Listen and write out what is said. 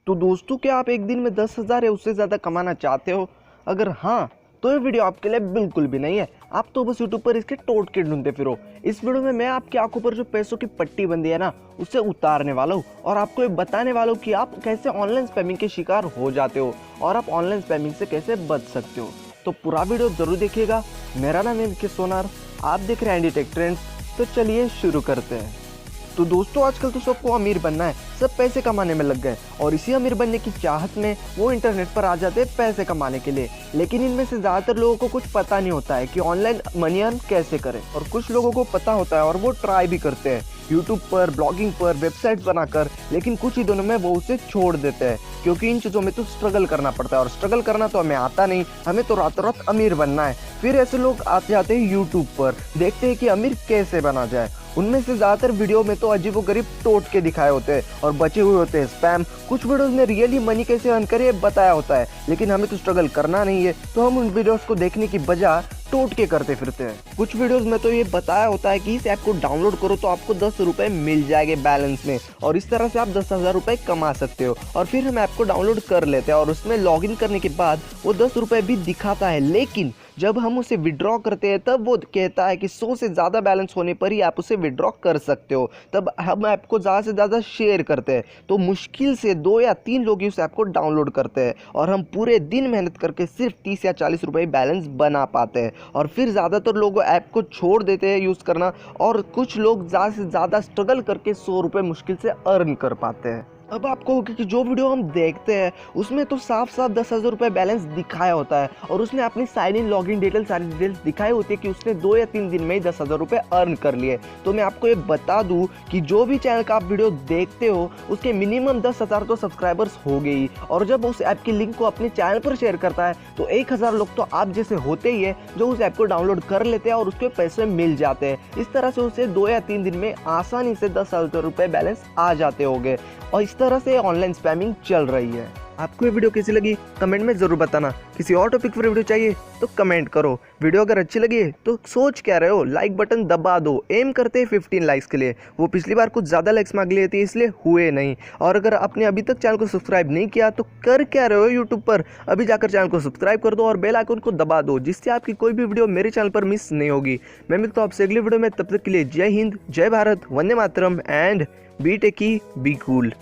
तो दोस्तों, क्या आप एक दिन में 10,000 या उससे ज़्यादा कमाना चाहते हो? अगर हाँ, तो ये वीडियो आपके लिए बिल्कुल भी नहीं है। आप तो बस यूट्यूब पर इसके टोटके ढूंढते फिरो। इस वीडियो में मैं आपकी आंखों पर जो पैसों की पट्टी बंधी है ना, उसे उतारने वाला हूँ और आपको ये बताने वाला हूँ कि आप कैसे ऑनलाइन स्पैमिंग के शिकार हो जाते हो और आप ऑनलाइन स्पैमिंग से कैसे बच सकते हो। तो पूरा वीडियो जरूर देखिएगा। मेरा नाम है अनिकेत सोनार, आप देख रहे हैं एंडी टेक ट्रेंड्स। तो चलिए शुरू करते हैं। तो दोस्तों, आजकल तो सबको अमीर बनना है, सब पैसे कमाने में लग गए और इसी अमीर बनने की चाहत में वो इंटरनेट पर आ जाते हैं पैसे कमाने के लिए। लेकिन इनमें से ज़्यादातर लोगों को कुछ पता नहीं होता है कि ऑनलाइन मनी अर्न कैसे करें, और कुछ लोगों को पता होता है और वो ट्राई भी करते हैं यूट्यूब पर, ब्लॉगिंग पर, वेबसाइट बनाकर। लेकिन कुछ ही दिनों में वो उसे छोड़ देते हैं क्योंकि इन चीज़ों में तो स्ट्रगल करना पड़ता है और स्ट्रगल करना तो हमें आता नहीं, हमें तो रातों रात अमीर बनना है। फिर ऐसे लोग आते जाते हैं यूट्यूब पर, देखते हैं कि अमीर कैसे बना जाए। उनमें से ज़्यादातर वीडियो में तो अजीबोगरीब टोटके दिखाए होते हैं और बचे हुए होते हैं स्पैम। कुछ वीडियोस में रियली मनी कैसे अर्न करे बताया होता है, लेकिन हमें तो स्ट्रगल करना नहीं है, तो हम उन वीडियोस को देखने की बजाय टोटके करते फिरते हैं। कुछ वीडियोस में तो ये बताया होता है कि इस ऐप को डाउनलोड करो तो आपको 10 रुपये मिल जाएंगे बैलेंस में, और इस तरह से आप 10,000 रुपये कमा सकते हो। और फिर हम ऐप को डाउनलोड कर लेते हैं और उसमें लॉगिन करने के बाद वो 10 रुपये भी दिखाता है, लेकिन जब हम उसे विड्रॉ करते हैं तब वो कहता है कि 100 से ज़्यादा बैलेंस होने पर ही आप उसे विड्रॉ कर सकते हो। तब हम ऐप को ज़्यादा से ज़्यादा शेयर करते हैं, तो मुश्किल से 2 या 3 लोग इस ऐप को डाउनलोड करते हैं और हम पूरे दिन मेहनत करके सिर्फ 30 या 40 रुपये बैलेंस बना पाते हैं। और फिर ज़्यादातर लोग ऐप को छोड़ देते हैं यूज़ करना, और कुछ लोग ज़्यादा से ज़्यादा स्ट्रगल करके 100 रुपये मुश्किल से अर्न कर पाते हैं। अब आपको होगा कि जो वीडियो हम देखते हैं उसमें तो साफ साफ 10,000 रुपये बैलेंस दिखाया होता है और उसने अपनी साइन इन, लॉगिन डिटेल, सारी डिटेल्स दिखाई होती है कि उसने 2 या 3 दिन में ही 10,000 रुपये अर्न कर लिए। तो मैं आपको ये बता दूं कि जो भी चैनल का आप वीडियो देखते हो उसके मिनिमम 10,000 तो सब्सक्राइबर्स हो गई, और जब उस ऐप की लिंक को अपने चैनल पर शेयर करता है तो 1,000 लोग तो आप जैसे होते ही है जो उस ऐप को डाउनलोड कर लेते हैं और उसके पैसे मिल जाते हैं। इस तरह से उसे 2 या 3 दिन में आसानी से 10,000 रुपये बैलेंस आ जाते होंगे, और इस तरह से ऑनलाइन स्पैमिंग चल रही है। आपको ये वीडियो कैसी लगी कमेंट में ज़रूर बताना। किसी और टॉपिक पर वीडियो चाहिए तो कमेंट करो। वीडियो अगर अच्छी लगी है तो सोच क्या रहे हो, लाइक बटन दबा दो। एम करते हैं 15 लाइक्स के लिए, वो पिछली बार कुछ ज़्यादा लाइक्स मांग लिए थे इसलिए हुए नहीं। और अगर आपने अभी तक चैनल को सब्सक्राइब नहीं किया तो कर क्या रहे हो यूट्यूब पर, अभी जाकर चैनल को सब्सक्राइब कर दो और बेल आइकन को दबा दो, जिससे आपकी कोई भी वीडियो मेरे चैनल पर मिस नहीं होगी। मैं मिलता हूँ आपसे अगली वीडियो में, तब तक के लिए जय हिंद, जय भारत, वंदे मातरम and be techie, be cool.